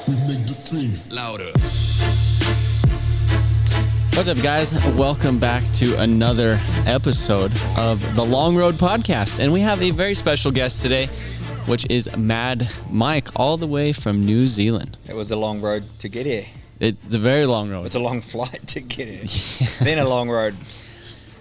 We make the streams louder. What's up, guys? Welcome back to another episode of the Long Road Podcast. And we have a very special guest today, which is Mad Mike, all the way from New Zealand. It was a long road to get here. It's a very long road. It's a long flight to get here. Then a long road.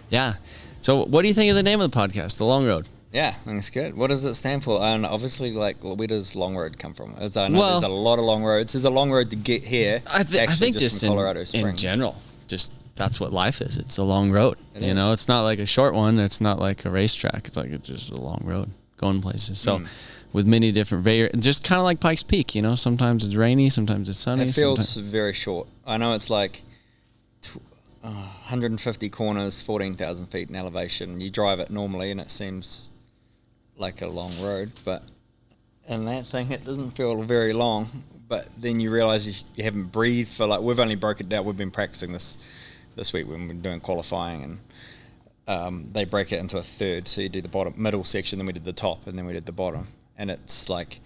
Yeah. So what do you think of the name of the podcast, The Long Road? Yeah, I think it's good. What does it stand for? And obviously, like, where does long road come from? As I know, there's a lot of long roads. There's a long road to get here. I think just from Colorado Springs. In general, just that's what life is. It's a long road. You know, it's not like a short one. It's not like a racetrack. It's just a long road going places. So with many different just kind of like Pikes Peak, you know, sometimes it's rainy, sometimes it's sunny. It feels very short. I know it's like 150 corners, 14,000 feet in elevation. You drive it normally and it seems like a long road, but in that thing it doesn't feel very long. But then you realize you haven't breathed for, like, we've only broke it down. We've been practicing this week when we're doing qualifying, and they break it into a third. So you do the middle section, then we did the top, and then we did the bottom. And it's like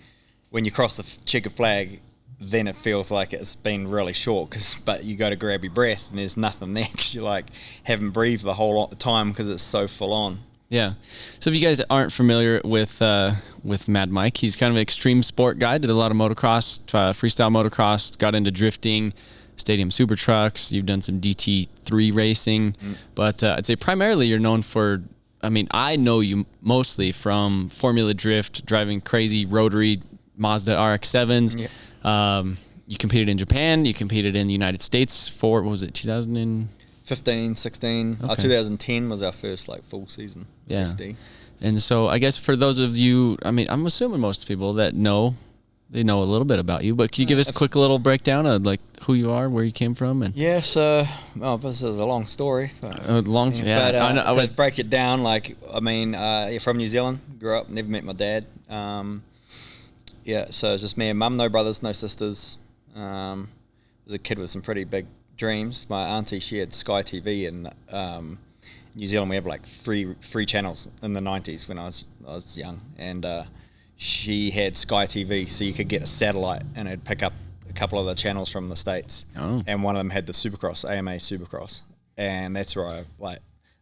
when you cross the checkered flag, then it feels like it's been really short, but you go to grab your breath and there's nothing there because you like haven't breathed the whole lot of the time because it's so full on. Yeah. So if you guys aren't familiar with Mad Mike, he's kind of an extreme sport guy. Did a lot of motocross, freestyle motocross, got into drifting, stadium super trucks. You've done some DT3 racing, but I'd say primarily you're known for, I know you mostly from Formula Drift, driving crazy rotary Mazda RX-7s. Yeah. You competed in Japan. You competed in the United States for, what was it, 2015, 16. Okay. 2010 was our first full season. Yeah. FD. And so I guess for those of you, I'm assuming most people that know, they know a little bit about you, but can you give us a quick little breakdown of who you are, where you came from? And this is a long story. To break it down, you're from New Zealand, grew up, never met my dad. So it's just me and mum, no brothers, no sisters. Was a kid with some pretty big dreams. My auntie, she had Sky TV in New Zealand. We have three channels in the 90s when I was young, and she had Sky TV, so you could get a satellite and it'd pick up a couple of the channels from the States. Oh. And one of them had the Supercross, AMA Supercross, and that's where I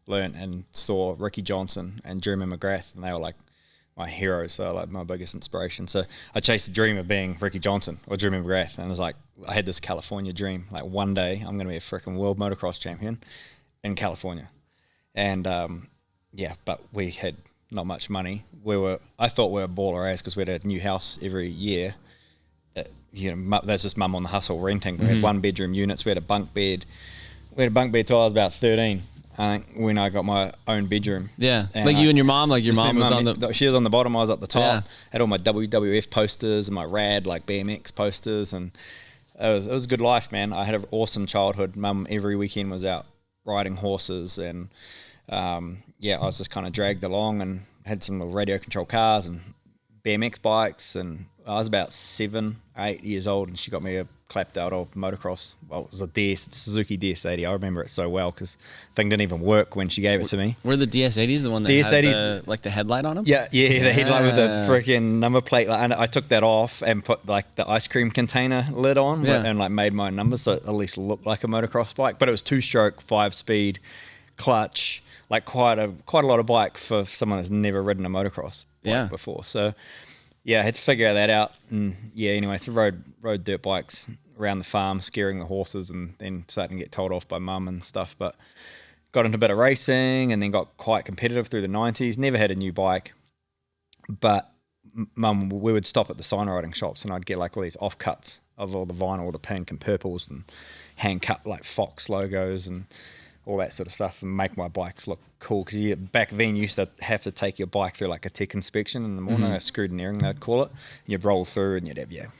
learned and saw Ricky Johnson and Jeremy McGrath, and they were my heroes. They were my biggest inspiration. So I chased the dream of being Ricky Johnson or Jeremy McGrath, and it was I had this California dream. One day I'm going to be a freaking world motocross champion in California. And but we had not much money. I thought we were baller ass because we had a new house every year. That's just mum on the hustle renting. We had 1-bedroom units. We had a bunk bed. We had a bunk bed till I was about 13. I think when I got my own bedroom. Yeah, and you and your mom, your mom was on the... She was on the bottom, I was at the top. Yeah. Had all my WWF posters and my rad, BMX posters, and it was a good life, man. I had an awesome childhood. Mum every weekend was out riding horses, and I was just kind of dragged along and had some little radio control cars and BMX bikes, and I was about 7, 8 years old, and she got me a clapped out old motocross. Well, it was a Suzuki DS80. I remember it so well because the thing didn't even work when she gave it to me. Were the DS80s the one that had the headlight on them? Yeah, the headlight with the freaking number plate. And I took that off and put the ice cream container lid on and made my own numbers so it at least looked like a motocross bike. But it was 2-stroke, 5-speed, clutch, quite a lot of bike for someone that's never ridden a motocross bike before. So I had to figure that out, and anyway, so rode dirt bikes around the farm, scaring the horses, and then starting to get told off by mum and stuff. But got into a bit of racing, and then got quite competitive through the 90s. Never had a new bike, but mum, we would stop at the sign riding shops, and I'd get all these offcuts of all the vinyl, the pink and purples, and hand cut Fox logos and all that sort of stuff, and make my bikes look cool. Because back then you used to have to take your bike through a tech inspection in the morning, a scrutineering they'd call it. And you'd roll through and you'd have your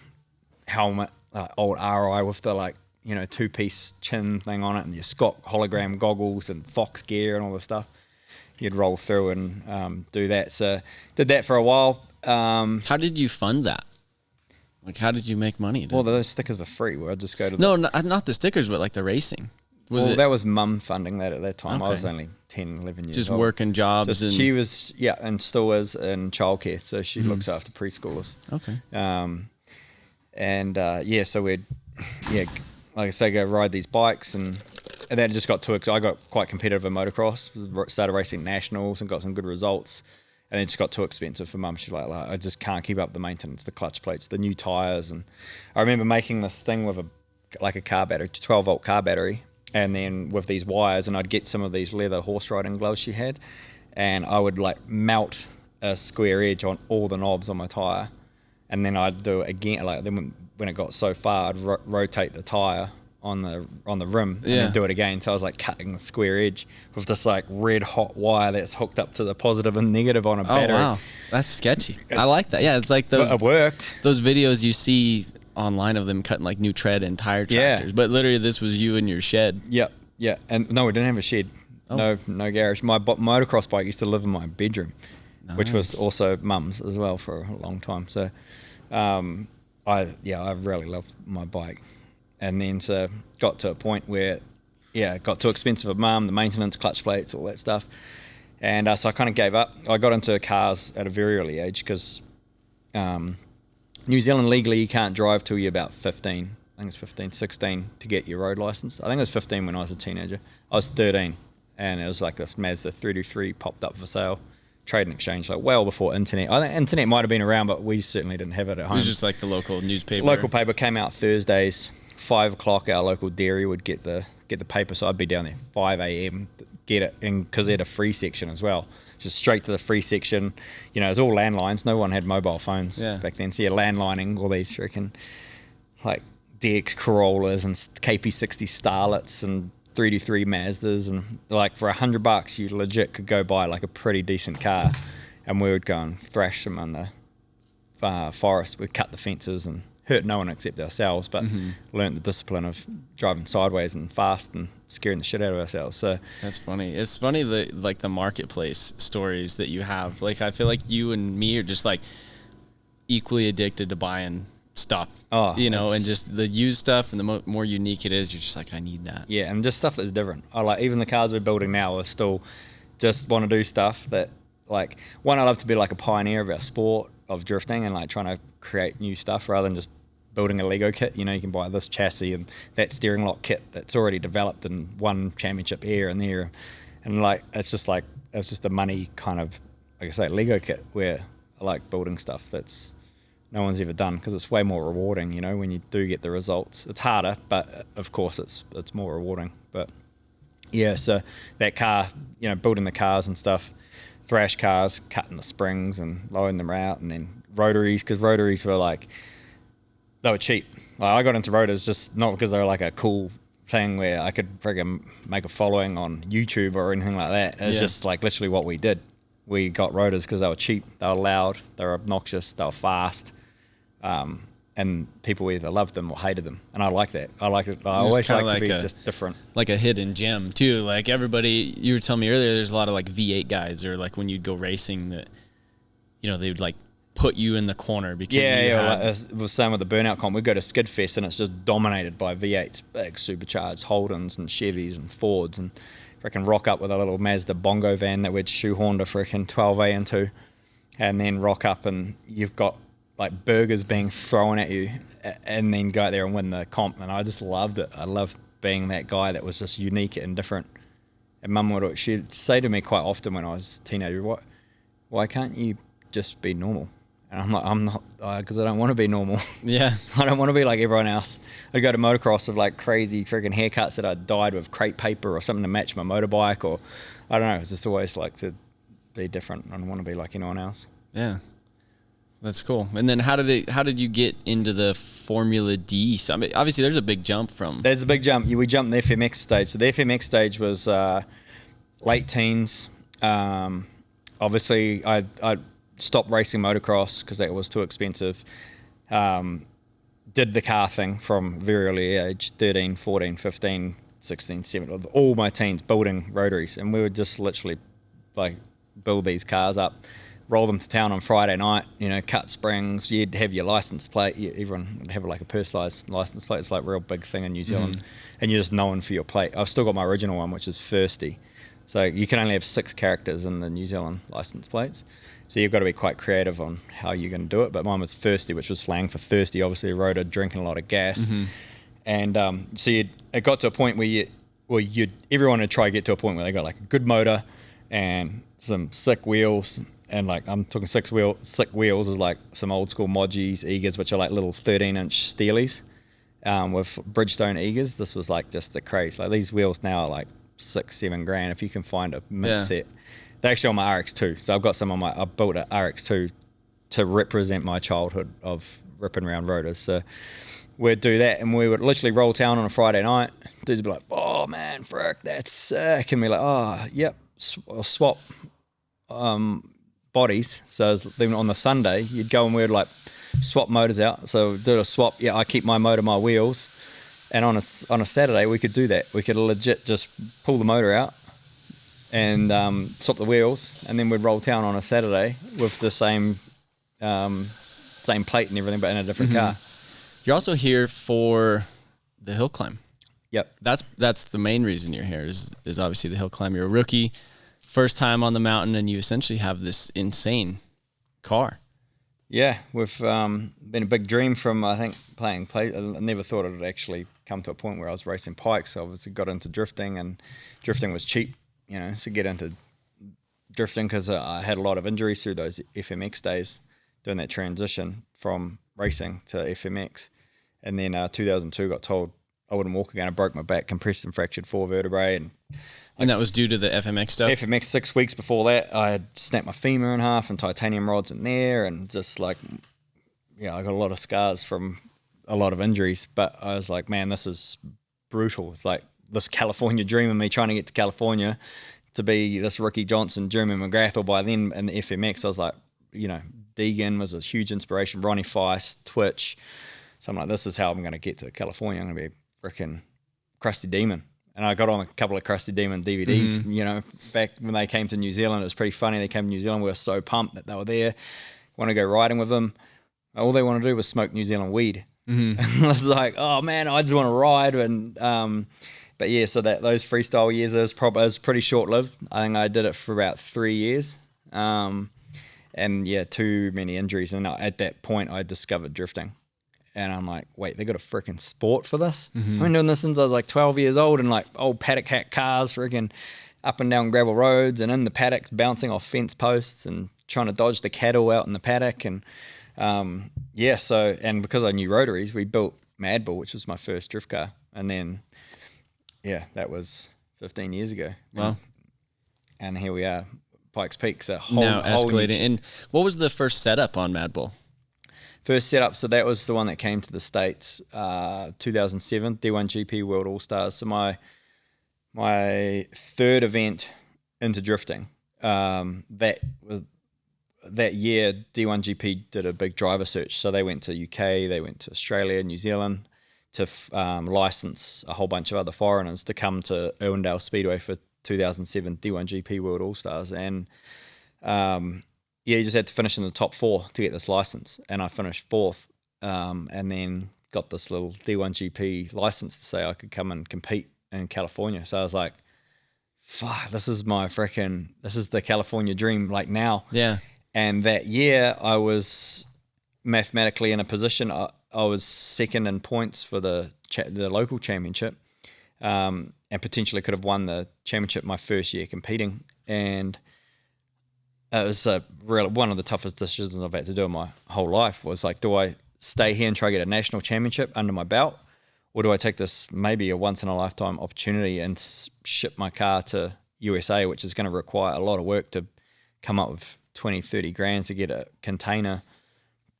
helmet, old RI with the 2-piece chin thing on it, and your Scott hologram goggles and Fox gear and all the stuff. You'd roll through and do that. So did that for a while. How did you fund that? How did you make money? Well, those stickers were free. I'd just go to not the stickers, but the racing. That was mum funding that at that time. Okay. I was only 10, 11 years old. Just working jobs. She was, and still is in childcare, so she looks after preschoolers. Okay. And so we'd like I say, go ride these bikes, and then it just got too. I got quite competitive in motocross. Started racing nationals and got some good results. And it just got too expensive for Mum. She's like, I just can't keep up the maintenance, the clutch plates, the new tires. And I remember making this thing with a car battery, 12-volt car battery, and then with these wires, and I'd get some of these leather horse riding gloves she had, and I would like melt a square edge on all the knobs on my tire, and then I'd do it again. Like then when it got so far, I'd rotate the tire on the rim and then do it again. So I was like cutting the square edge with this like red hot wire that's hooked up to the positive and negative on a battery. Oh wow, that's sketchy. I like that. Yeah, it's like those. It worked. Those videos you see online of them cutting like new tread and tire tractors. But literally, this was you in your shed. Yep. Yeah. And no, we didn't have a shed. Oh. No garage. My motocross bike used to live in my bedroom, which was also Mum's as well for a long time. So, I really loved my bike. And then so got to a point where, it got too expensive for Mum, the maintenance, clutch plates, all that stuff. And so I kind of gave up. I got into cars at a very early age because New Zealand legally you can't drive till you're about 15. I think it's 15, 16 to get your road license. I think it was 15 when I was a teenager. I was 13, and it was like this Mazda 323 popped up for sale. Trade and exchange, like well before internet. I think internet might have been around, but we certainly didn't have it at home. It was just like the local newspaper. Local paper came out Thursdays. 5 o'clock, our local dairy would get the paper, so I'd be down there 5 a.m. to get it, and because they had a free section as well, just straight to the free section. You know, it was all landlines. No one had mobile phones back then, so you're landlining all these freaking like DX Corollas and KP60 Starlets and 323 Mazdas, and like for $100 you legit could go buy like a pretty decent car, and we would go and thrash them on the forest. We'd cut the fences and hurt no one except ourselves, but learned the discipline of driving sideways and fast and scaring the shit out of ourselves. So that's funny. It's funny the marketplace stories that you have. Like I feel like you and me are just like equally addicted to buying stuff. And just the used stuff, and the more unique it is, you're just like, I need that. Yeah, and just stuff that's different. I like even the cars we're building now are still just want to do stuff that like one. I love to be like a pioneer of our sport of drifting and like trying to create new stuff rather than just building a Lego kit. You know, you can buy this chassis and that steering lock kit that's already developed and won championship here and there, and like it's just a money kind of, like I say, Lego kit where I like building stuff that's no one's ever done because it's way more rewarding. You know, when you do get the results, it's harder, but of course it's more rewarding. But yeah, so that car, you know, building the cars and stuff, thrash cars, cutting the springs and loading them out, and then rotaries, because rotaries were like, they were cheap. Like I got into rotors just not because they were like a cool thing where I could friggin' make a following on YouTube or anything like that. It was just like literally what we did. We got rotors because they were cheap, they were loud, they were obnoxious, they were fast, and people either loved them or hated them, and I like that. I like it. I always like to be just different, like a hidden gem too. Like everybody, you were telling me earlier, there's a lot of like V8 guys, or like when you'd go racing that, you know, they would like put you in the corner because like, it was same with the burnout comp. We go to Skid Fest and it's just dominated by V8s, big supercharged Holdens and Chevys and Fords, and freaking rock up with a little Mazda bongo van that we'd shoehorned a freaking 12A into, and then rock up and you've got like burgers being thrown at you, and then go out there and win the comp. And I just loved it. I loved being that guy that was just unique and different. And Mum she'd say to me quite often when I was a teenager, why can't you just be normal? And I'm like, I'm not, because I don't want to be normal. Yeah. I don't want to be like everyone else. I'd go to motocross with like crazy freaking haircuts that I dyed with crepe paper or something to match my motorbike, or I don't know. It's just always like to be different. I don't want to be like anyone else. Yeah. That's cool. And then how did you get into the Formula D? So, I mean, obviously, there's a big jump from. There's a big jump. We jumped the FMX stage. So the FMX stage was late teens. Obviously, I stopped racing motocross because that was too expensive. Did the car thing from very early age, 13, 14, 15, 16, 17, all my teens building rotaries. And we would just literally like build these cars up, roll them to town on Friday night, you know, cut springs. You'd have your license plate. Everyone would have like a personalised license plate. It's like a real big thing in New Zealand. And you're just known for your plate. I've still got my original one, which is Firsty. So you can only have 6 characters in the New Zealand license plates. So you've got to be quite creative on how you're going to do it. But mine was thirsty, which was slang for thirsty. Obviously, a rotor drinking a lot of gas, and so it got to a point where everyone would try to get to a point where they got like a good motor and some sick wheels. And like I'm talking sick wheels is like some old school Modgies, Eagers, which are like little 13-inch Steelies with Bridgestone Eagers. This was like just the craze. Like these wheels now are like $6-7 grand if you can find a mix set. They're actually on my RX2, so I've got some on my. I built an RX2 to represent my childhood of ripping around rotors. So we'd do that, and we would literally roll town on a Friday night. Dudes would be like, "Oh man, frick, that's sick," and we're like, "Oh, yep, I'll swap." Bodies. So then on the Sunday, you'd go and we'd like swap motors out. So do a swap. Yeah, I keep my motor, my wheels, and on a Saturday we could do that. We could legit just pull the motor out and swap the wheels, and then we'd roll town on a Saturday with the same plate and everything, but in a different car. You're also here for the hill climb. Yep, that's the main reason you're here. Is obviously the hill climb. You're a rookie. First time on the mountain, and you essentially have this insane car. Yeah, we've been a big dream from, I think, playing. I never thought it would actually come to a point where I was racing pikes. So obviously got into drifting, and drifting was cheap, to get into drifting because I had a lot of injuries through those FMX days doing that transition from racing to FMX. And then 2002 got told I wouldn't walk again. I broke my back, compressed and fractured 4 vertebrae. And that was due to the FMX stuff? FMX 6 weeks before that, I had snapped my femur in half and titanium rods in there, and just like, I got a lot of scars from a lot of injuries. But I was like, man, this is brutal. It's like this California dream of me trying to get to California to be this Ricky Johnson, Jeremy McGrath, or by then in the FMX, I was like, Deegan was a huge inspiration, Ronnie Feist, Twitch. So I'm like, this is how I'm going to get to California. I'm going to be a freaking Krusty Demon. And I got on a couple of Krusty Demon DVDs, back when they came to New Zealand. It was pretty funny. They came to New Zealand. We were so pumped that they were there. Want to go riding with them. All they want to do was smoke New Zealand weed. And I was like, oh man, I just want to ride. And but yeah, so those freestyle years, it was pretty short lived. I think I did it for about 3 years. And yeah, too many injuries. And at that point, I discovered drifting. And I'm like, wait, they got a freaking sport for this? I've been doing this since I was like 12 years old, and like old paddock hack cars freaking up and down gravel roads and in the paddocks bouncing off fence posts and trying to dodge the cattle out in the paddock. And and because I knew rotaries, we built Mad Bull, which was my first drift car. And then, that was 15 years ago. Wow. And here we are, Pikes Peak. So now escalating. And what was the first setup on Mad Bull? First setup, so that was the one that came to the States, 2007, D1GP World All-Stars. So my third event into drifting. That year, D1GP did a big driver search. So they went to UK, they went to Australia, New Zealand to license a whole bunch of other foreigners to come to Irwindale Speedway for 2007 D1GP World All-Stars. And you just had to finish in the top 4 to get this license. And I finished 4th and then got this little D1GP license to say I could come and compete in California. So I was like, fuck, this is the California dream like now. Yeah. And that year I was mathematically in a position, I was second in points for the local championship and potentially could have won the championship my first year competing. And it was one of the toughest decisions I've had to do in my whole life was like, do I stay here and try to get a national championship under my belt, or do I take this maybe a once-in-a-lifetime opportunity and ship my car to USA, which is going to require a lot of work to come up with 20, 30 grand to get a container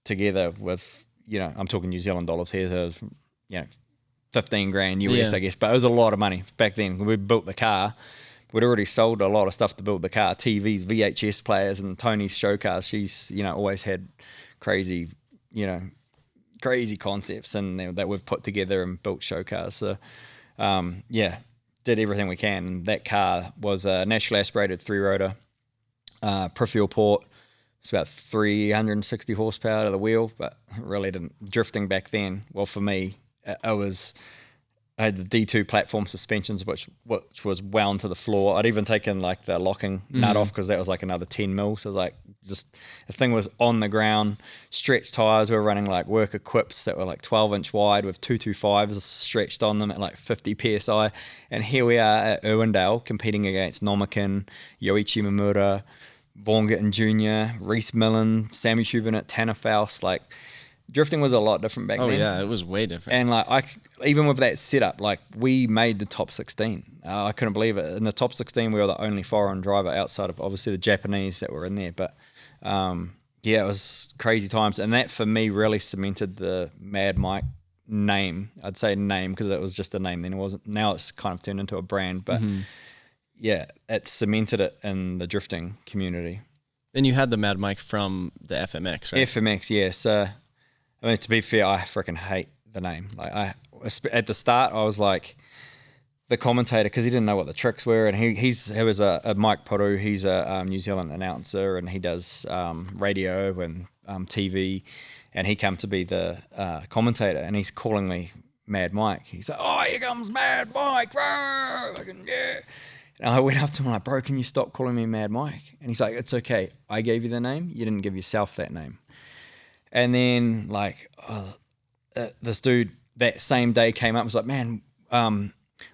together with, I'm talking New Zealand dollars here, so it was, 15 grand US, I guess, but it was a lot of money back then. When we built the car, we'd already sold a lot of stuff to build the car, TVs, VHS players, and Tony's show cars. She's, always had crazy concepts and that we've put together and built show cars. So, did everything we can. And that car was a naturally aspirated 3-rotor, pre-fuel port. It's about 360 horsepower to the wheel, but really didn't. Drifting back then, well, for me, it was I had the D2 platform suspensions, which was wound to the floor. I'd even taken like the locking nut off because that was like another 10 mil. So it was like just the thing was on the ground. Stretch tires. We were running like work equips that were like 12-inch wide with 225s stretched on them at like 50 psi. And here we are at Irwindale competing against Nomakin, Yoichi Mamura, Vaughan Gittin Jr., Reese Millen, Sammy Schubinett, Tanner Faust, like. Drifting was a lot different back then. Oh yeah, it was way different. And like even with that setup, like we made the top 16. I couldn't believe it. In the top 16, we were the only foreign driver outside of obviously the Japanese that were in there. But yeah, it was crazy times, and that for me really cemented the Mad Mike name. I'd say name because it was just a name then. It wasn't. Now it's kind of turned into a brand, but yeah, it cemented it in the drifting community. And you had the Mad Mike from the FMX, right? FMX, yeah. So. I mean, to be fair, I freaking hate the name. Like at the start, I was like the commentator because he didn't know what the tricks were, and he was a Mike Poru. He's a New Zealand announcer, and he does radio and TV, and he came to be the commentator, and he's calling me Mad Mike. He's like, "Oh, here comes Mad Mike!" Yeah. And I went up to him like, "Bro, can you stop calling me Mad Mike?" And he's like, "It's okay. I gave you the name. You didn't give yourself that name." And then, like, this dude that same day came up and was like, "Man,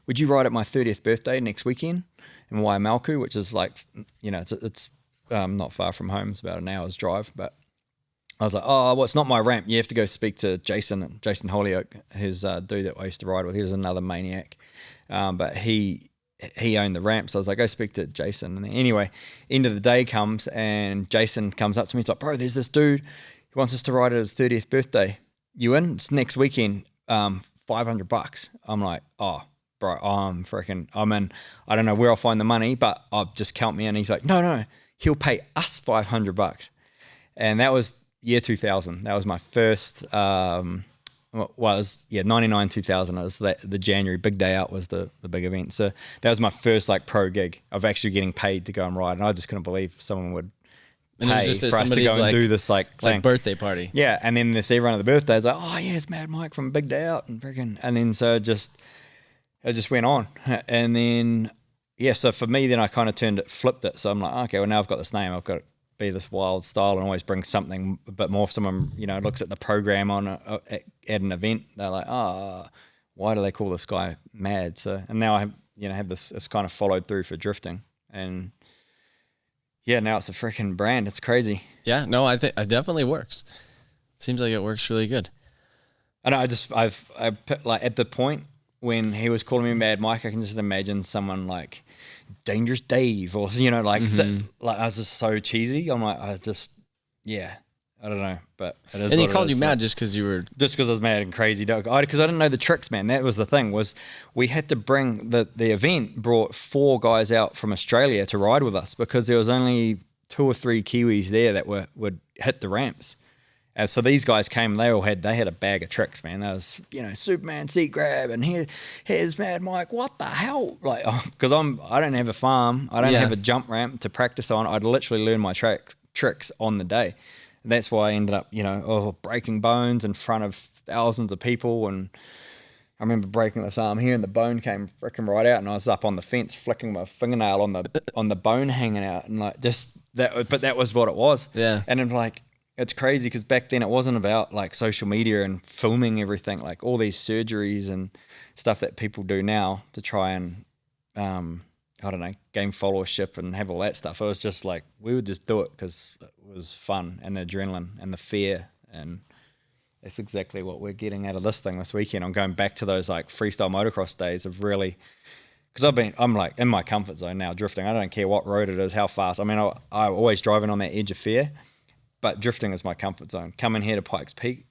would you ride at my 30th birthday next weekend in Waimalku," which is like, you know, it's not far from home. It's about an hour's drive. But I was like, "Oh, well, it's not my ramp. You have to go speak to Jason Holyoke, who's a dude that I used to ride with. He was another maniac. But he owned the ramp. So I was like, go speak to Jason." And then anyway, end of the day comes and Jason comes up to me. He's like, "Bro, there's this dude. He wants us to ride at his 30th birthday. You in? It's next weekend, $500. I'm like, "Oh, bro, I'm in. I don't know where I'll find the money, but I'll just count me in." He's like, no, he'll pay us $500. And that was year 2000. That was my first, 99, 2000. It was the January, big day out was the big event. So that was my first like pro gig of actually getting paid to go and ride. And I just couldn't believe someone would pay just for us to go and do this like birthday party. Yeah, and then this everyone at the birthday is like, "Oh yeah, it's Mad Mike from Big Day Out," and then so it just went on, and then yeah, so for me then I kind of flipped it. So I'm like, okay, well now I've got this name, I've got to be this wild style and always bring something a bit more. If someone looks at the program on at an event, they're like, "Oh, why do they call this guy Mad?" So and now I have this. It's kind of followed through for drifting and. Yeah, now it's a freaking brand. It's crazy. Yeah, no, I think it definitely works. Seems like it works really good. I know. I put, like at the point when he was calling me Mad Mike, I can just imagine someone like Dangerous Dave or like like I was just so cheesy. I'm like I don't know, but it is. And he called you mad just because you were just because I was mad and crazy, dog. Because I didn't know the tricks, man. That was the thing. Was we had to bring the event brought 4 guys out from Australia to ride with us because there was only 2 or 3 Kiwis there that would hit the ramps. And so these guys came. They had a bag of tricks, man. That was Superman seat grab and here's Mad Mike. What the hell? Like because I don't have a farm. I don't have a jump ramp to practice on. I'd literally learn my tricks on the day. And that's why I ended up, breaking bones in front of thousands of people. And I remember breaking this arm here, and the bone came freaking right out, and I was up on the fence flicking my fingernail on the bone hanging out, and like just that. But that was what it was. Yeah. And then like it's crazy because back then it wasn't about like social media and filming everything, like all these surgeries and stuff that people do now to try and I don't know, gain followership and have all that stuff. It was just like we would just do it because it was fun and the adrenaline and the fear, and that's exactly what we're getting out of this thing this weekend. I'm going back to those like freestyle motocross days of really, because I'm like in my comfort zone now drifting. I don't care what road it is, how fast. I mean, I'm always driving on that edge of fear, but drifting is my comfort zone. Coming here to Pikes Peak,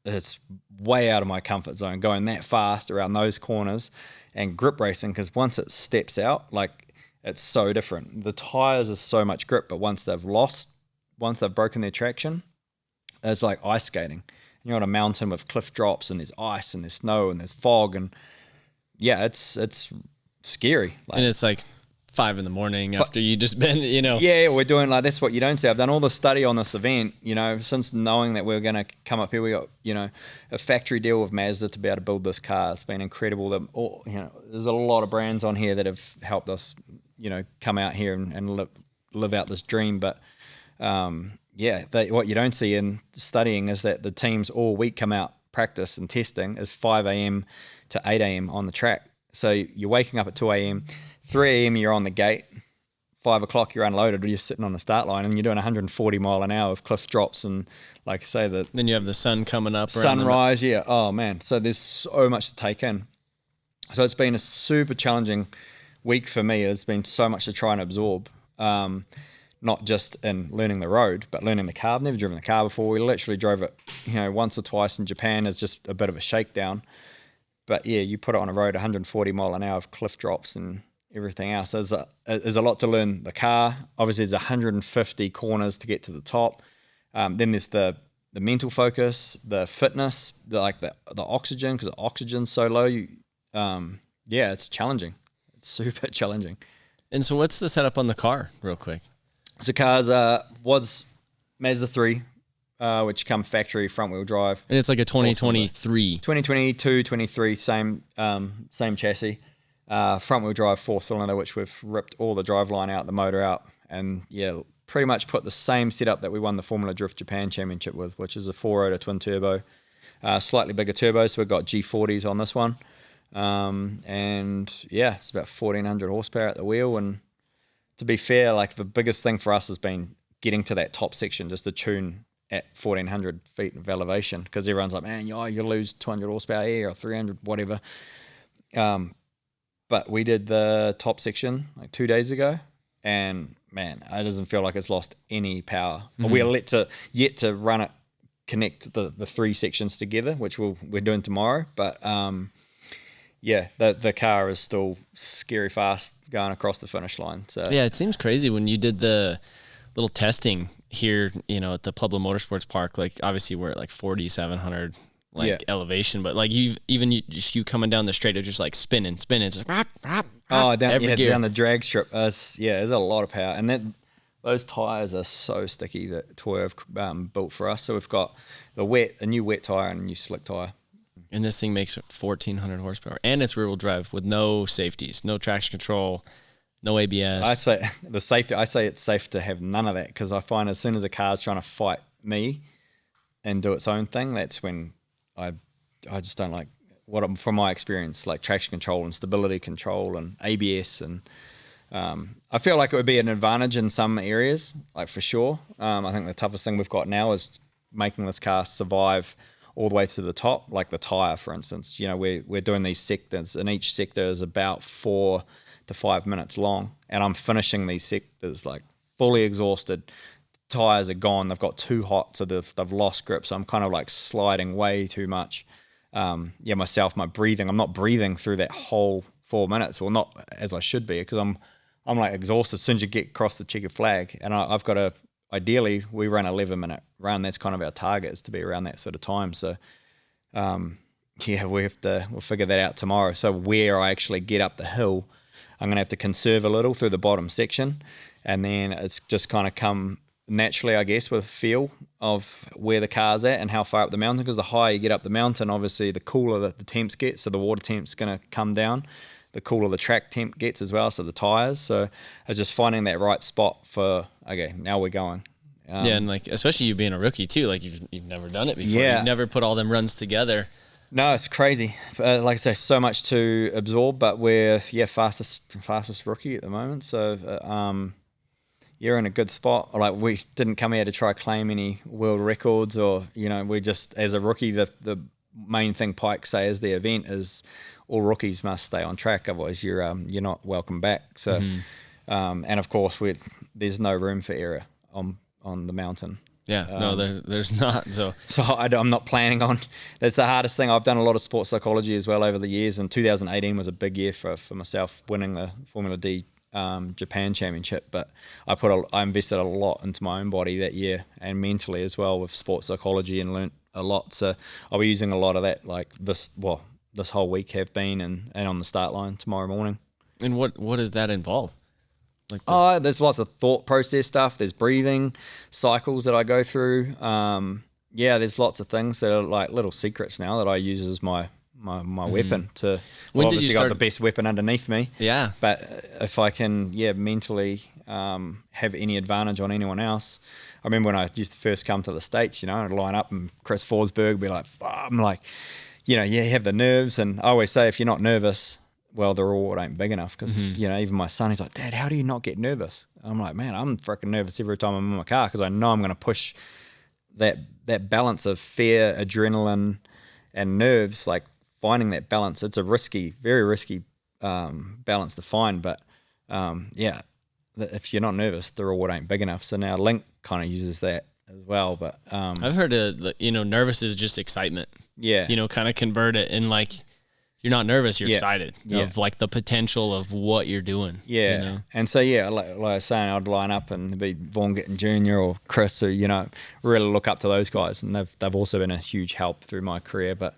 it's way out of my comfort zone going that fast around those corners. And grip racing, because once it steps out, like it's so different. The tires are so much grip, but once they've broken their traction, it's like ice skating. You're on a mountain with cliff drops, and there's ice, and there's snow, and there's fog, and yeah, it's scary. And it's like 5 a.m. after you just been, Yeah, we're doing like, that's what you don't see. I've done all the study on this event, since knowing that we were going to come up here. We got, a factory deal with Mazda to be able to build this car. It's been incredible. There's a lot of brands on here that have helped us, come out here and live out this dream. But what you don't see in studying is that the teams all week come out, practice and testing is 5 a.m. to 8 a.m. on the track. So you're waking up at 2 a.m., 3 a.m. you're on the gate, 5 o'clock you're unloaded, or you're sitting on the start line, and you're doing 140 mile an hour of cliff drops, and like I say, then you have the sun coming up, sunrise. Yeah, oh man, so there's so much to take in. So it's been a super challenging week for me. It's been so much to try and absorb, not just in learning the road, but learning the car. I've never driven the car before. We literally drove it, once or twice in Japan as just a bit of a shakedown. But yeah, you put it on a road, 140 mile an hour of cliff drops and everything else. There's a lot to learn the car. Obviously, there's 150 corners to get to the top. Then there's the mental focus, the fitness, the oxygen, because the oxygen's so low. It's challenging. It's super challenging. And so what's the setup on the car, real quick? So cars was Mazda 3, which come factory front-wheel drive. And it's like a 2023. 2022, 23, same chassis. Front-wheel drive 4-cylinder, which we've ripped all the driveline out, the motor out, and pretty much put the same setup that we won the Formula Drift Japan Championship with, which is a 4-rotor twin-turbo, slightly bigger turbo, so we've got G40s on this one. It's about 1,400 horsepower at the wheel, and to be fair, like the biggest thing for us has been getting to that top section, just to tune at 1,400 feet of elevation, because everyone's like, man, you lose 200 horsepower here or 300, whatever. But we did the top section like 2 days ago, and man, it doesn't feel like it's lost any power. Mm-hmm. We're yet to run it, connect the 3 sections together, which we're doing tomorrow. But the car is still scary fast going across the finish line. So yeah, it seems crazy when you did the little testing here, at the Pueblo Motorsports Park. Like obviously we're at like 4,700 elevation, but like you coming down the straight, it's just like spinning, it's like down the drag strip. There's a lot of power, and those tires are so sticky that Toyo have built for us. So we've got a new wet tire and a new slick tire. And this thing makes 1,400 horsepower, and it's rear-wheel drive with no safeties, no traction control, no ABS. I say it's safe to have none of that, because I find as soon as a car's trying to fight me and do its own thing, that's when I just don't like from my experience, like traction control and stability control and ABS, and I feel like it would be an advantage in some areas, like for sure. I think the toughest thing we've got now is making this car survive all the way to the top, like the tire, for instance. We're doing these sectors, and each sector is about 4 to 5 minutes long, and I'm finishing these sectors like fully exhausted. Tires are gone. They've got too hot, so they've lost grip. So I'm kind of like sliding way too much. My breathing. I'm not breathing through that whole 4 minutes. Well, not as I should be, because I'm like exhausted as soon as you get across the checkered flag. And I've got to, ideally, we run an 11-minute run. That's kind of our target, is to be around that sort of time. So, we'll figure that out tomorrow. So where I actually get up the hill, I'm going to have to conserve a little through the bottom section, and then it's just kind of come naturally, I guess, with feel of where the car's at and how far up the mountain, because the higher you get up the mountain, obviously the cooler the temps get, so the water temp's going to come down, the cooler the track temp gets as well, so the tires. So it's just finding that right spot for, okay, now we're going. And like, especially you being a rookie too, like you've never done it before. You've never put all them runs together. No, it's crazy. Like I say, so much to absorb, but we're fastest rookie at the moment. So you're in a good spot. Like, we didn't come here to try claim any world records, or we just, as a rookie, the main thing Pike say is the event is all rookies must stay on track, otherwise you're not welcome back. So and of course there's no room for error on the mountain. No, there's not. So I'm not planning on. That's the hardest thing. I've done a lot of sports psychology as well over the years, and 2018 was a big year for myself, winning the Formula D Japan Championship. But I invested a lot into my own body that year, and mentally as well, with sports psychology, and learnt a lot. So I'll be using a lot of that, like this whole week have been, and on the start line tomorrow morning. And what does that involve? Like this? Oh, there's lots of thought process stuff. There's breathing cycles that I go through. There's lots of things that are like little secrets now that I use as my weapon to. When Well, did you obviously start- got the best weapon underneath me. Yeah. But if I can, mentally have any advantage on anyone else. I remember when I used to first come to the States, I'd line up and Chris Forsberg would be like, I'm like, you have the nerves. And I always say, if you're not nervous, well, the reward ain't big enough. Because, even my son, he's like, Dad, how do you not get nervous? I'm like, man, I'm freaking nervous every time I'm in my car because I know I'm going to push that balance of fear, adrenaline, and nerves, like finding that balance. It's a very risky balance to find. But, if you're not nervous, the reward ain't big enough. So now Link kind of uses that as well. But I've heard nervous is just excitement. Yeah. Kind of convert it, and like you're not nervous, you're excited of like the potential of what you're doing. Yeah. And so like I was saying, I'd line up and it'd be Vaughn Gittin Jr. or Chris, or really look up to those guys, and they've also been a huge help through my career. But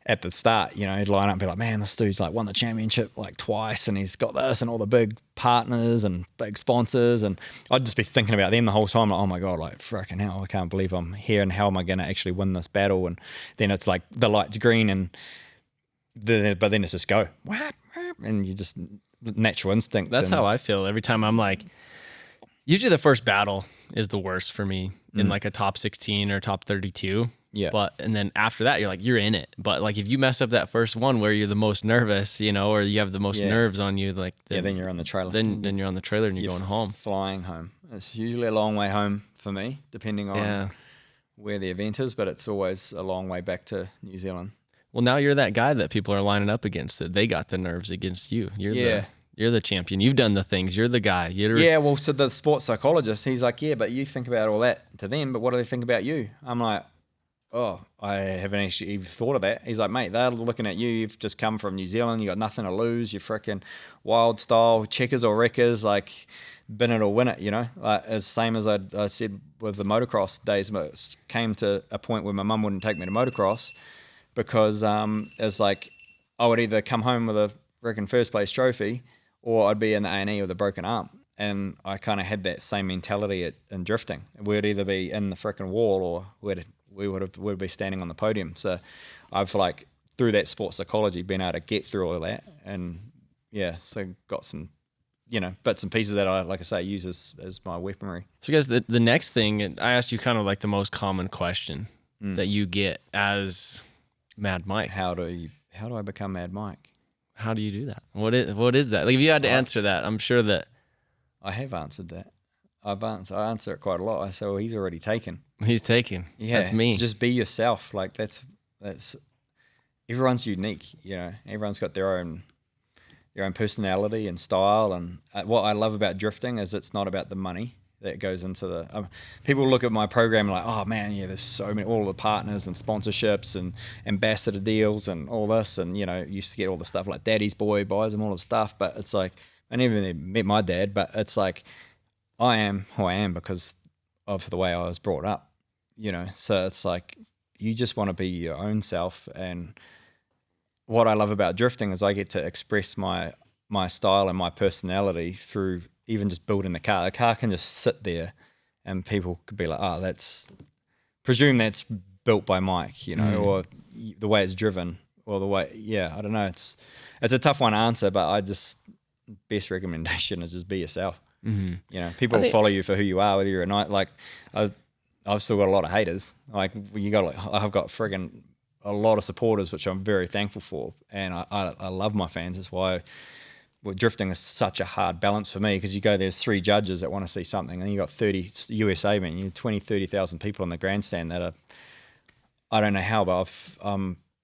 at the start, he'd line up and be like, man, this dude's like won the championship like twice, and he's got this and all the big partners and big sponsors, and I'd just be thinking about them the whole time, like, oh my God, like freaking hell, I can't believe I'm here, and how am I going to actually win this battle? And then it's like the light's green, and but then it's just go, and you just natural instinct. That's how I feel every time. I'm like, usually the first battle is the worst for me in like a top 16 or top 32. Yeah. And then after that, you're in it. But like if you mess up that first one where you're the most nervous, or you have the most nerves on you, like then you're on the trailer. Then you're on the trailer and you're going home. Flying home. It's usually a long way home for me, depending on where the event is, but it's always a long way back to New Zealand. Well, now you're that guy that people are lining up against, that they got the nerves against you. You're the champion. You've done the things. You're the guy. Well, so the sports psychologist, he's like, yeah, but you think about all that to them, but what do they think about you? I'm like, oh, I haven't actually even thought of that. He's like, mate, they're looking at you. You've just come from New Zealand. You got nothing to lose. You're freaking wild style, checkers or wreckers, like bin it or win it, Like, as same as I said with the motocross days, but it came to a point where my mum wouldn't take me to motocross because it's like I would either come home with a freaking first place trophy or I'd be in the A&E with a broken arm. And I kind of had that same mentality in drifting. We'd either be in the freaking wall or we'd be standing on the podium. So I've like through that sports psychology been able to get through all that, and so got some bits and pieces that I, like I say, use as my weaponry. So guys, the next thing, I asked you kind of like the most common question that you get as Mad Mike. How do I become Mad Mike? How do you do that? What is that? Like if you had to answer that, I'm sure that I have answered that. I answer it quite a lot. I say, well, he's already taken. He's taken. Yeah, that's me. Just be yourself. Like that's everyone's unique. Everyone's got their own personality and style. And what I love about drifting is it's not about the money that goes into the. People look at my program like, oh man, there's so many, all the partners and sponsorships and ambassador deals and all this, and used to get all the stuff like Daddy's Boy buys and all the stuff. But it's like I never even met my dad, but it's like I am who I am because of the way I was brought up. So it's like you just want to be your own self. And what I love about drifting is I get to express my style and my personality through even just building the car. A car can just sit there and people could be like, oh, presume that's built by Mike, or the way it's driven or the way, I don't know. It's a tough one to answer, but best recommendation is just be yourself. Mm-hmm. People will follow you for who you are, whether you're a knight. Like I've still got a lot of haters. Like I've got friggin' a lot of supporters, which I'm very thankful for, and I love my fans. That's why drifting is such a hard balance for me, because there's 3 judges that want to see something, and you got 30 USA, man, 30,000 people on the grandstand that are, I don't know how, but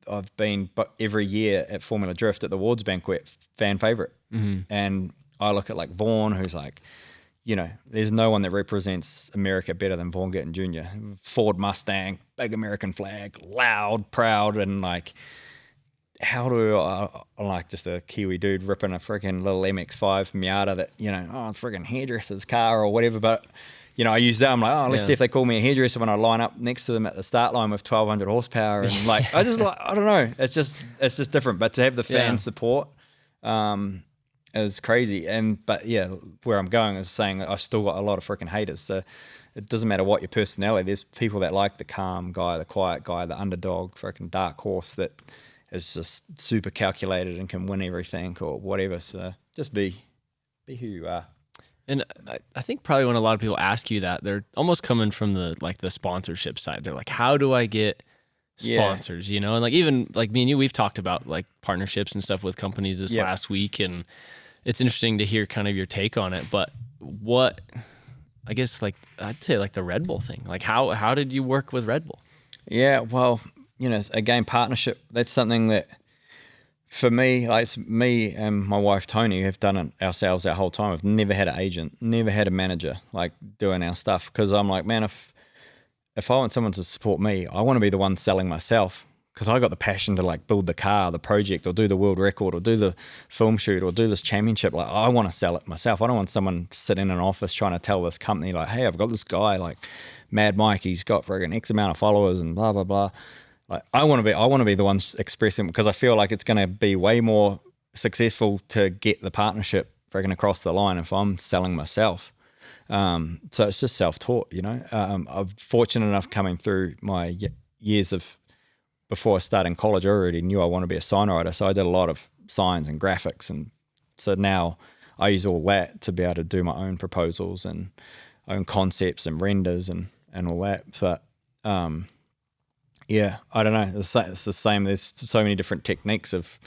I've been every year at Formula Drift at the Awards Banquet, fan favorite. Mm-hmm. And I look at like Vaughn, who's like, there's no one that represents America better than Vaughn Gittin Jr. Ford Mustang, big American flag, loud, proud, and like, how do I like just a Kiwi dude ripping a freaking little MX-5 Miata that, it's freaking hairdresser's car or whatever, but I use that. I'm like, let's see if they call me a hairdresser when I line up next to them at the start line with 1,200 horsepower. And like, I don't know. It's just different. But to have the fan support, is crazy. But yeah, where I'm going is saying I still got a lot of freaking haters. So it doesn't matter what your personality. There's people that like the calm guy, the quiet guy, the underdog, freaking dark horse that is just super calculated and can win everything or whatever. So just be who you are. And I think probably when a lot of people ask you that, they're almost coming from the sponsorship side. They're like, how do I get sponsors, you know? And like, even like me and you, we've talked about like partnerships and stuff with companies this last week, and it's interesting to hear kind of your take on it. But what, I guess, like, I'd say like the Red Bull thing, like how did you work with Red Bull? Yeah, well, you know, again, partnership, that's something that for me, like it's me and my wife Tony have done it ourselves our whole time. I've never had an agent, never had a manager like doing our stuff, because I'm like, man, if I want someone to support me, I want to be the one selling myself, because I got the passion to like build the car, the project, or do the world record, or do the film shoot, or do this championship. Like, I want to sell it myself. I don't want someone sitting in an office trying to tell this company like, hey, I've got this guy like Mad Mike, he's got friggin' X amount of followers and blah blah blah. Like, I want to be the one expressing, because I feel like it's going to be way more successful to get the partnership friggin' across the line if I'm selling myself. So it's just self-taught, you know. I'm fortunate enough coming through my years of before starting college, I already knew I want to be a sign writer. So I did a lot of signs and graphics, and so now I use all that to be able to do my own proposals and own concepts and renders and all that. But yeah, I don't know. It's the same. There's so many different techniques of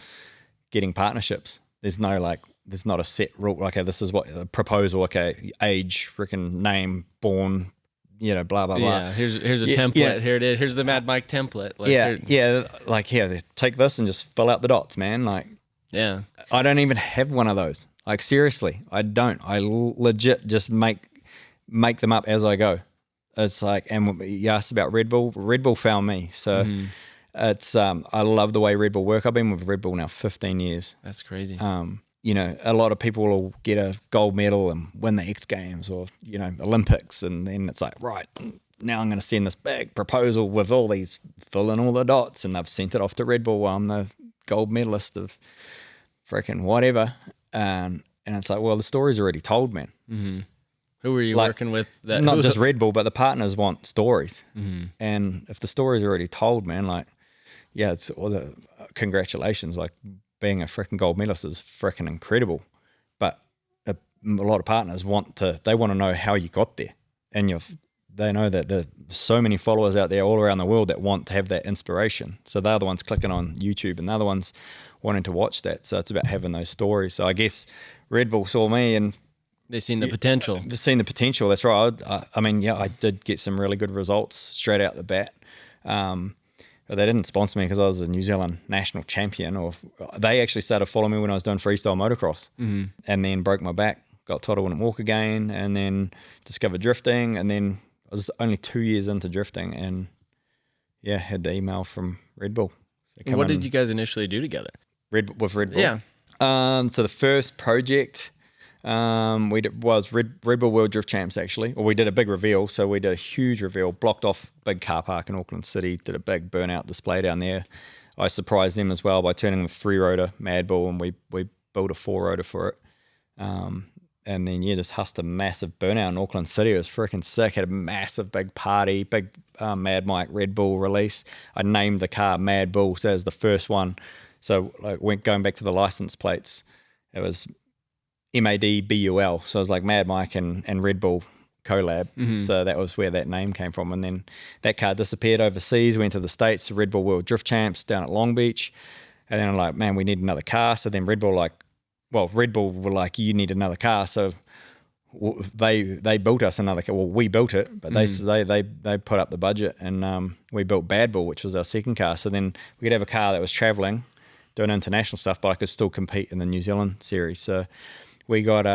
getting partnerships. There's not a set rule. Okay, this is what a proposal. Okay, age, freaking name, born, you know, blah blah blah. Yeah, here's a template. Yeah. Here it is. Here's the Mad Mike template. Like, like here, take this and just fill out the dots, man. Like, yeah, I don't even have one of those. Like, seriously, I don't. I legit just make them up as I go. It's like, and you asked about Red Bull. Red Bull found me. So it's I love the way Red Bull work. I've been with Red Bull now 15 years. That's crazy. You know, a lot of people will get a gold medal and win the X Games or, you know, Olympics, and then it's like, right, now I'm going to send this big proposal with all these, fill in all the dots, and I've sent it off to Red Bull. I'm the gold medalist of freaking whatever. And it's like, well, the story's already told, man. Mm-hmm. Who were you working with? That not just Red Bull, but the partners want stories. Mm-hmm. And if the story's already told, man, like, yeah, it's all the congratulations. Like, being a freaking gold medalist is freaking incredible. But a lot of partners want to know how you got there. And they know that there's so many followers out there all around the world that want to have that inspiration. So they're the ones clicking on YouTube, and they're the ones wanting to watch that. So it's about having those stories. So I guess Red Bull saw me and they seen the potential. Seen the potential. That's right. I mean, yeah, I did get some really good results straight out the bat. But they didn't sponsor me because I was a New Zealand national champion. Or they actually started following me when I was doing freestyle motocross, and then broke my back, got told I wouldn't walk again, and then discovered drifting. And then I was only 2 years into drifting, and yeah, had the email from Red Bull. So what did you guys initially do together? With Red Bull? Yeah. So the first project was Red Bull World Drift Champs, actually. Or we did a big reveal. So we did a huge reveal, blocked off big car park in Auckland City, did a big burnout display down there. I surprised them as well by turning the 3-rotor Mad Bull, and we built a 4-rotor for it. And then, yeah, just hussed a massive burnout in Auckland City. It was freaking sick. Had a massive big party, big Mad Mike Red Bull release. I named the car Mad Bull, so it was the first one. So like going back to the license plates, it was MADBUL. So it was like Mad Mike and Red Bull collab. Mm-hmm. So that was where that name came from. And then that car disappeared overseas, went to the States, Red Bull World Drift Champs down at Long Beach. And then I'm like, man, we need another car. So then Red Bull were like, you need another car. So they built us another car. Well, we built it, but they put up the budget, and we built Bad Bull, which was our second car. So then we could have a car that was traveling, doing international stuff, but I could still compete in the New Zealand series. So we got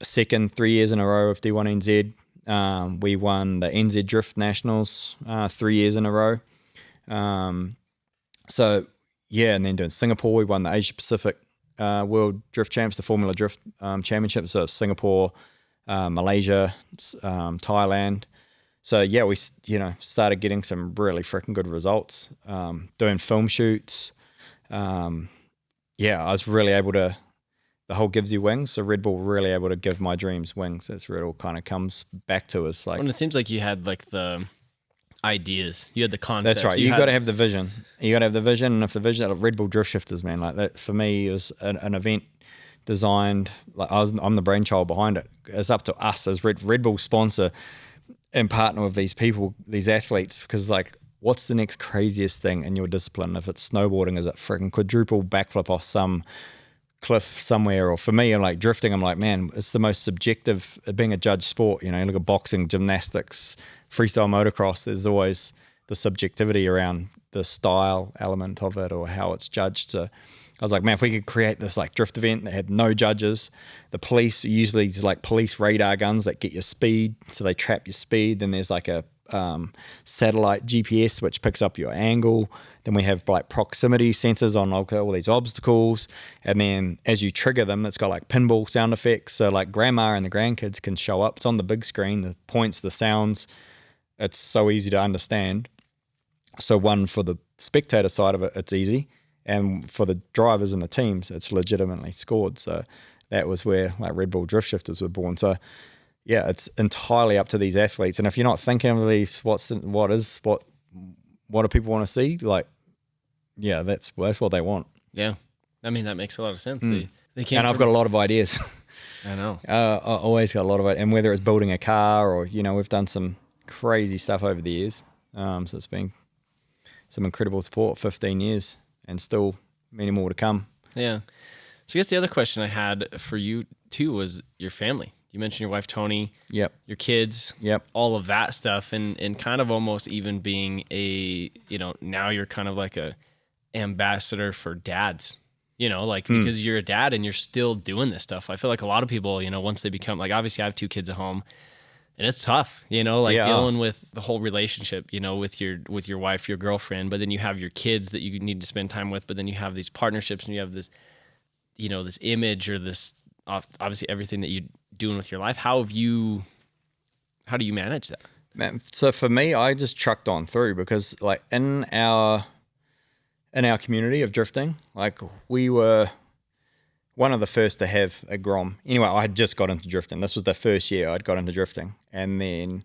second 3 years in a row of D1NZ. We won the NZ Drift Nationals 3 years in a row. So yeah, and then doing Singapore, we won the Asia Pacific World Drift Champs, the Formula Drift Championship. So Singapore, Malaysia, Thailand. So yeah, we started getting some really freaking good results. Doing film shoots. I was really able to the whole gives you wings. So Red Bull were really able to give my dreams wings. That's where it all kind of comes back to us. Like, and it seems like you had like the ideas, you had the concepts. That's right. You got to have the vision. You got to have the vision, and if the vision, Red Bull Drift Shifters, man, like that for me is an event designed. Like I'm the brainchild behind it. It's up to us as Red Bull sponsor and partner with these people, these athletes, because like, what's the next craziest thing in your discipline? If it's snowboarding, is it freaking quadruple backflip off some cliff somewhere? Or for me, I'm like drifting, I'm like, man, it's the most subjective, being a judge sport. You know, you look at boxing, gymnastics, freestyle motocross, there's always the subjectivity around the style element of it or how it's judged. So I was like, man, if we could create this like drift event that had no judges, the police, usually it's like police radar guns that get your speed, so they trap your speed. Then there's like a satellite GPS which picks up your angle. Then we have like proximity sensors on all these obstacles, and then as you trigger them, it's got like pinball sound effects, so like grandma and the grandkids can show up. It's on the big screen, the points, the sounds. It's so easy to understand. So one, for the spectator side of it, it's easy, and for the drivers and the teams, it's legitimately scored. So that was where like Red Bull Drift Shifters were born. So yeah, it's entirely up to these athletes. And if you're not thinking of these, what do people want to see? Like, yeah, that's what they want. Yeah, I mean that makes a lot of sense. They can't. And I've got a lot of ideas. I know. I always got a lot of it, and whether it's building a car or we've done some crazy stuff over the years. So it's been some incredible support. 15 years, and still many more to come. Yeah. So I guess the other question I had for you too was your family. You mentioned your wife, Tony. Yep. Your kids. Yep. All of that stuff, and kind of almost even being a, now you're kind of like a ambassador for dads, because you're a dad and you're still doing this stuff. I feel like a lot of people, once they become, like, obviously I have 2 kids at home, and it's tough, dealing with the whole relationship, with your wife, your girlfriend, but then you have your kids that you need to spend time with, but then you have these partnerships and you have this, this image or this, obviously everything that you're doing with your life. How do you manage that? Man, so for me, I just trucked on through, because like in our community of drifting, like we were one of the first to have a Grom. Anyway, I had just got into drifting. This was the first year I'd got into drifting, and then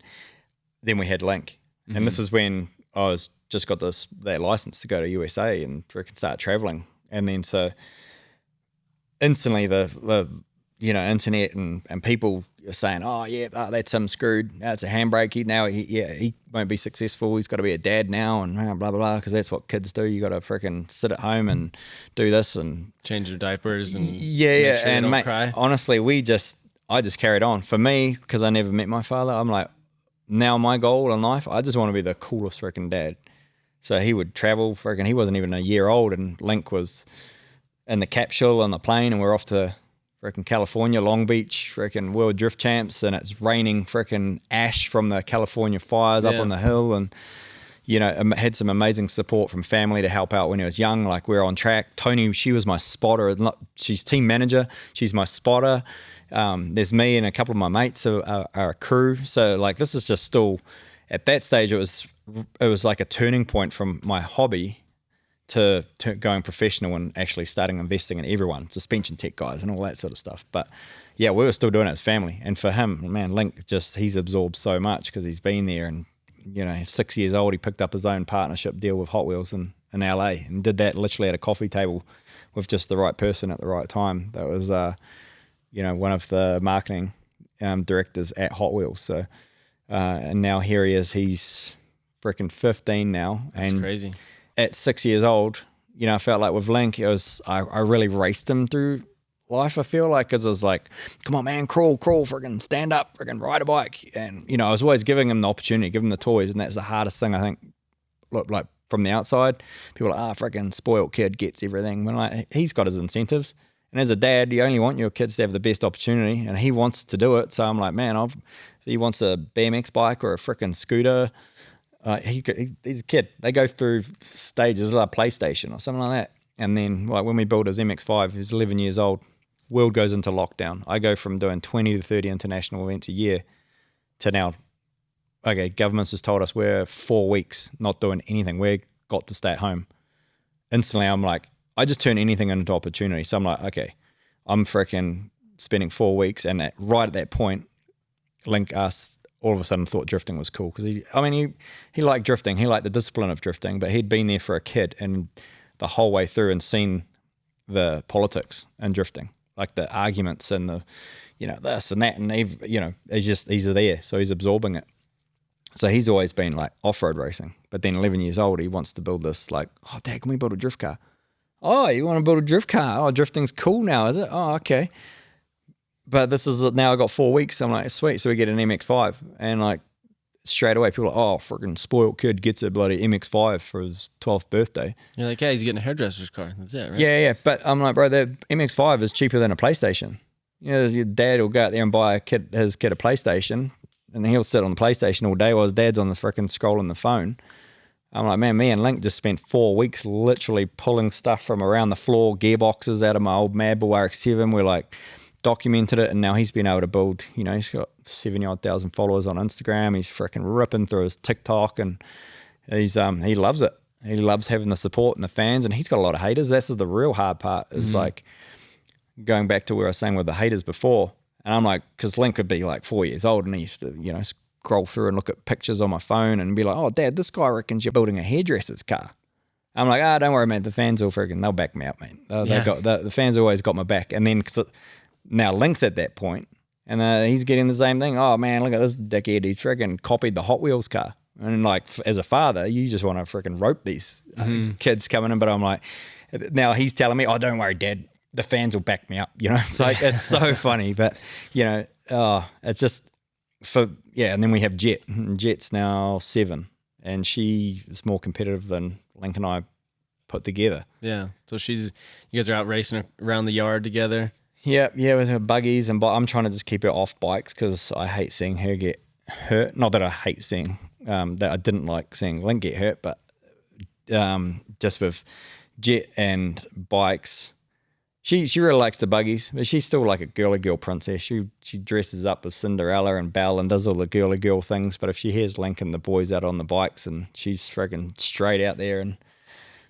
we had Link, and this is when I was just got that license to go to USA and freaking start traveling, and then so instantly the internet and people are saying, oh yeah, that's him screwed. That's a handbrake. He won't be successful. He's got to be a dad now, and blah blah blah. Because that's what kids do. You got to freaking sit at home and do this and change their diapers and make sure and mate, cry. Honestly, I just carried on. For me, because I never met my father, I'm like, now my goal in life, I just want to be the coolest freaking dad. So he would travel. Freaking, he wasn't even a year old, and Link was in the capsule on the plane, and we're off to freaking California, Long Beach, freaking World Drift Champs, and it's raining freaking ash from the California fires up on the hill, and had some amazing support from family to help out when he was young. Like, we're on track. Tony, she was my spotter. She's team manager. She's my spotter. There's me and a couple of my mates are a crew. So like, this is just still at that stage. It was like a turning point from my hobby to going professional and actually starting investing in everyone, suspension tech guys and all that sort of stuff. But yeah, we were still doing it as family. And for him, man, Link, he's absorbed so much because he's been there, and he's 6 years old. He picked up his own partnership deal with Hot Wheels in LA, and did that literally at a coffee table with just the right person at the right time. That was one of the marketing directors at Hot Wheels. So and now here he is. He's freaking 15 now. That's crazy. At 6 years old, I felt like with Link, I really raced him through life, I feel like, because I was like, come on, man, crawl, freaking stand up, freaking ride a bike. And, I was always giving him the opportunity, giving him the toys, and that's the hardest thing, I think, look, like from the outside. People are like, freaking spoiled kid gets everything. When like, he's got his incentives. And as a dad, you only want your kids to have the best opportunity, and he wants to do it. So I'm like, man, if he wants a BMX bike or a freaking scooter, he's a kid. They go through stages like a PlayStation or something like that. And then like when we built his MX-5, he was 11 years old, world goes into lockdown. I go from doing 20 to 30 international events a year to now, okay, government's just told us we're 4 weeks not doing anything. We've got to stay at home. Instantly, I'm like, I just turn anything into opportunity. So I'm like, okay, I'm freaking spending 4 weeks, and right at that point, Link asked, all of a sudden thought drifting was cool because he liked drifting, he liked the discipline of drifting, but he'd been there for a kid and the whole way through and seen the politics in drifting, like the arguments and the, this and that, and he's there, so he's absorbing it. So he's always been like off-road racing, but then 11 years old, he wants to build this like, oh, Dad, can we build a drift car? Oh, you want to build a drift car? Oh, drifting's cool now, is it? Oh, okay. But this is now I got 4 weeks. I'm like, sweet. So we get an MX-5, and like straight away people are like, oh, freaking spoiled kid gets a bloody MX-5 for his 12th birthday. You're like, yeah, he's getting a hairdresser's car. That's it, right? Yeah. But I'm like, bro, the MX-5 is cheaper than a PlayStation. Your dad will go out there and buy his kid a PlayStation, and he'll sit on the PlayStation all day while his dad's on the freaking scrolling the phone. I'm like, man, me and Link just spent 4 weeks literally pulling stuff from around the floor, gearboxes out of my old Mad Bull RX-7. We're like, documented it, and now he's been able to build, he's got 70,000 followers on Instagram. He's freaking ripping through his TikTok, and he loves it. He loves having the support and the fans, and he's got a lot of haters. This is the real hard part, is like going back to where I was saying with the haters before. And I'm like, because Link could be like 4 years old, and he used to, scroll through and look at pictures on my phone and be like, oh, Dad, this guy reckons you're building a hairdresser's car. I'm like, don't worry, man. The fans will they'll back me up, man. The fans always got my back. And then now Link's at that point, and he's getting the same thing. Oh man, look at this dickhead. He's freaking copied the Hot Wheels car. And like, as a father, you just want to freaking rope these kids coming in. But I'm like, now he's telling me, oh, don't worry, Dad, the fans will back me up. It's like, it's so funny. But it's just and then we have Jet. Jet's now 7, and she is more competitive than Link and I put together. Yeah. So you guys are out racing around the yard together. Yeah, with her buggies, and I'm trying to just keep her off bikes because I hate seeing her get hurt. Not that I hate seeing, that I didn't like seeing Link get hurt, but just with Jet and bikes, she really likes the buggies, but she's still like a girly girl princess. She dresses up as Cinderella and Belle and does all the girly girl things, but if she hears Link and the boys out on the bikes and she's freaking straight out there and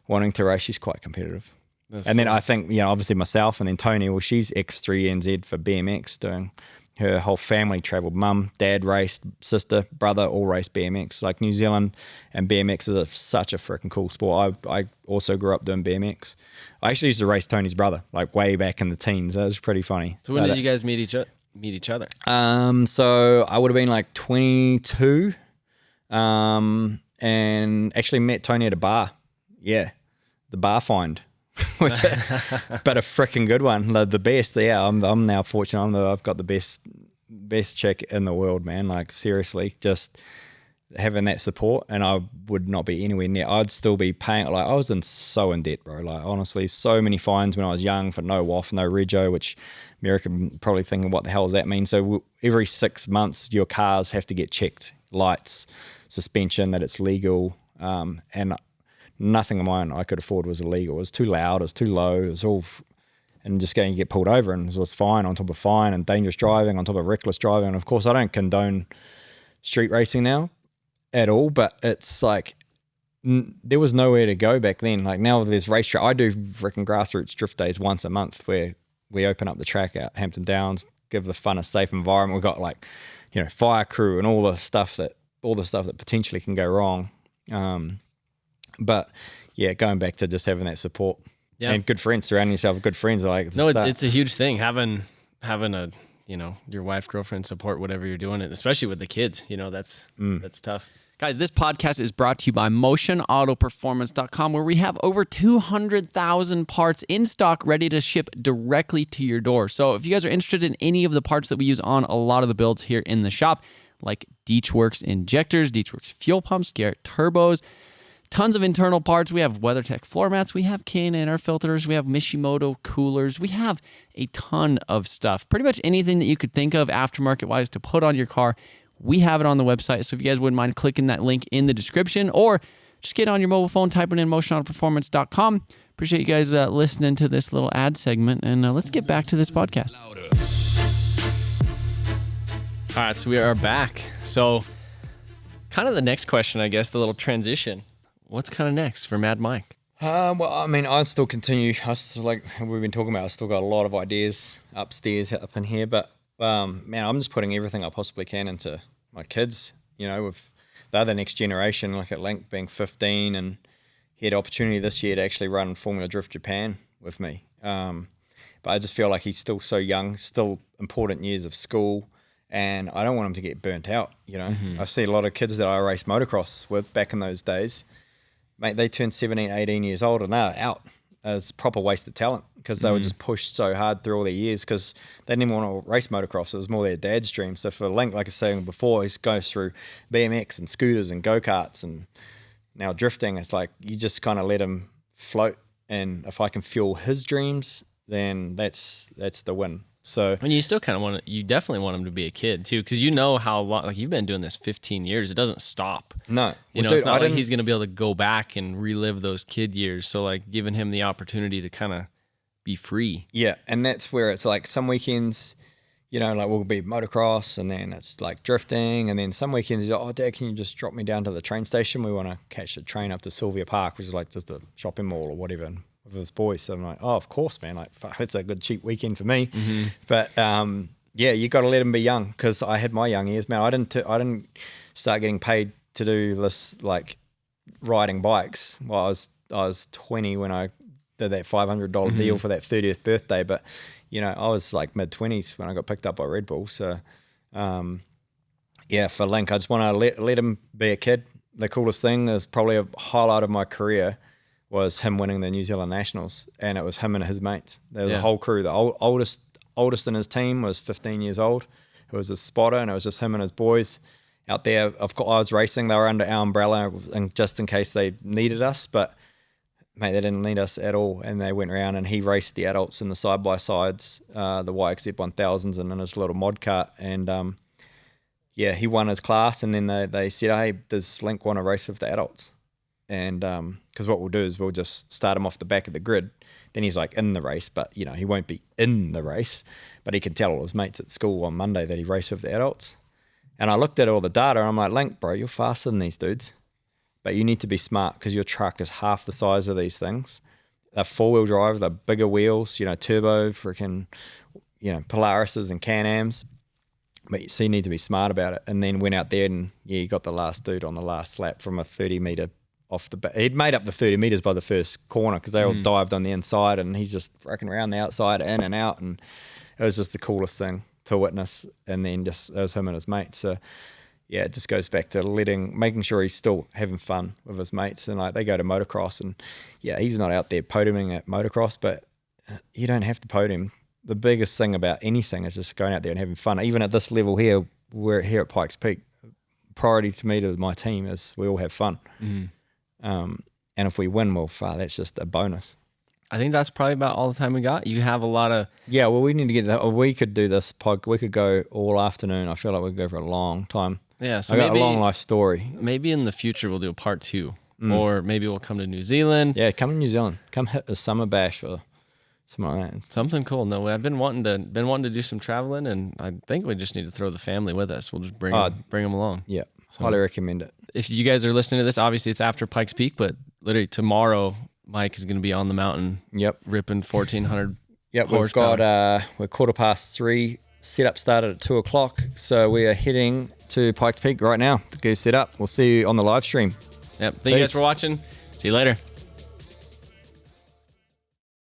wanting to race, she's quite competitive. That's and cool. Then I think, obviously myself, and then Tony, well, she's X3NZ for BMX, doing her whole family traveled. Mum, dad raced, sister, brother, all raced BMX. Like New Zealand and BMX is such a freaking cool sport. I also grew up doing BMX. I actually used to race Tony's brother, like way back in the teens. That was pretty funny. So when did you guys meet each other? So I would have been like 22, and actually met Tony at a bar. Yeah, the bar find. But a freaking good one, the best. Yeah, I'm now fortunate. I've got the best chick in the world, man. Like seriously, just having that support, and I would not be anywhere near. I'd still be paying. Like I was so in debt, bro. Like honestly, so many fines when I was young for no WOF, no rego, which America probably thinking, what the hell does that mean? So every 6 months, your cars have to get checked, lights, suspension, that it's legal, and nothing of mine I could afford was illegal. It was too loud, it was too low, it was all, and just going to get pulled over, and it was fine on top of fine, and dangerous driving on top of reckless driving. And of course I don't condone street racing now at all, but it's like there was nowhere to go back then. Like now there's racetrack. I do freaking grassroots drift days once a month where we open up the track out Hampton Downs, give the fun a safe environment. We've got like, fire crew and all the stuff that potentially can go wrong. But yeah, going back to just having that support and good friends, surrounding yourself with good friends. It's a huge thing having a, your wife, girlfriend support whatever you're doing, especially with the kids, that's tough. Guys, this podcast is brought to you by MotionAutoPerformance.com, where we have over 200,000 parts in stock ready to ship directly to your door. So if you guys are interested in any of the parts that we use on a lot of the builds here in the shop, like Deechworks injectors, Deechworks fuel pumps, Garrett turbos, tons of internal parts. We have WeatherTech floor mats. We have K&N air filters. We have Mishimoto coolers. We have a ton of stuff. Pretty much anything that you could think of aftermarket-wise to put on your car, we have it on the website. So if you guys wouldn't mind clicking that link in the description, or just get on your mobile phone, type it in MotionAutoPerformance.com. Appreciate you guys listening to this little ad segment, and let's get back to this podcast. All right, so we are back. So kind of the next question, I guess, the little transition. What's kind of next for Mad Mike? Well, I mean, I still continue. I still, like we've been talking about, I still got a lot of ideas upstairs, up in here. But man, I'm just putting everything I possibly can into my kids. You know, with the other next generation, like at Link being 15, and he had opportunity this year to actually run Formula Drift Japan with me. But I just feel like he's still so young, still important years of school, and I don't want him to get burnt out. You know, I see a lot of kids that I raced motocross with back in those days. Mate, they turned 17, 18 years old and they're out as proper waste of talent because they were just pushed so hard through all their years because they didn't even want to race motocross. It was more their dad's dream. So for Link, like I was saying before, he goes through BMX and scooters and go-karts and now drifting. It's like you just kind of let him float. And if I can fuel his dreams, then that's the win. So, and you still kind of you definitely want him to be a kid too, because you know how long, like you've been doing this 15 years. It doesn't stop. No. You know, it's not like he's going to be able to go back and relive those kid years. So like giving him the opportunity to kind of be free. Yeah. And that's where it's like some weekends, you know, like we'll be motocross and then it's like drifting. And then some weekends, he's like, oh, Dad, can you just drop me down to the train station? We want to catch a train up to Sylvia Park, which is like just a shopping mall or whatever. With his boys. So I'm like, oh, of course, man. Like, fuck, it's a good cheap weekend for me. But yeah, you got to let him be young because I had my young years, man. I didn't start getting paid to do this like riding bikes. Well, I was 20 when I did that $500 deal for that 30th birthday. But you know, I was like mid-20s when I got picked up by Red Bull. So yeah, for Link, I just want to let him be a kid. The coolest thing is probably a highlight of my career was him winning the New Zealand Nationals, and it was him and his mates. There was a whole crew. The oldest in his team was 15 years old, who was a spotter, and it was just him and his boys out there. Of course, I was racing. They were under our umbrella, and just in case they needed us, but mate, they didn't need us at all. And they went around, and he raced the adults in the side by sides, the YXZ 1000s, and in his little mod cart. And yeah, he won his class, and then they said, "Hey, does Link want to race with the adults?" And because what we'll do is we'll just start him off the back of the grid. Then he's like in the race, but you know he won't be in the race. But he can tell all his mates at school on Monday that he raced with the adults. And I looked at all the data, and I'm like, Link, bro, you're faster than these dudes, but you need to be smart because your truck is half the size of these things. They're four-wheel drive, they're bigger wheels, you know, turbo, freaking, you know, Polarises and Can-Ams. But so you need to be smart about it. And then went out there and yeah, he got the last dude on the last lap from a 30-meter off the back. He'd made up the 30 meters by the first corner because they all dived on the inside, and he's just wrecking around the outside, in and out, and it was just the coolest thing to witness. And then just it was him and his mates. So yeah, it just goes back to making sure he's still having fun with his mates. And like they go to motocross, and yeah, he's not out there podiuming at motocross, but you don't have to podium. The biggest thing about anything is just going out there and having fun. Even at this level here, we're here at Pikes Peak. Priority to me, to my team, is we all have fun. And if we win, well, that's just a bonus. I think that's probably about all the time we got. You have a lot of... Yeah, well, we need to get... we could do this pod. We could go all afternoon. I feel like we could go for a long time. Yeah, so I got a long life story. Maybe in the future we'll do a part 2. Or maybe we'll come to New Zealand. Yeah, come to New Zealand. Come hit a summer bash or something like that. Something cool. No way. I've been wanting to do some traveling, and I think we just need to throw the family with us. We'll just bring them along. Yeah, highly recommend it. If you guys are listening to this, obviously it's after Pikes Peak, but literally tomorrow, Mike is going to be on the mountain. Yep. Ripping 1,400 Yep, horsepower. we've got, we're 3:15. Setup started at 2:00. So we are heading to Pikes Peak right now to go set up. We'll see you on the live stream. Yep. Thank you guys for watching. See you later.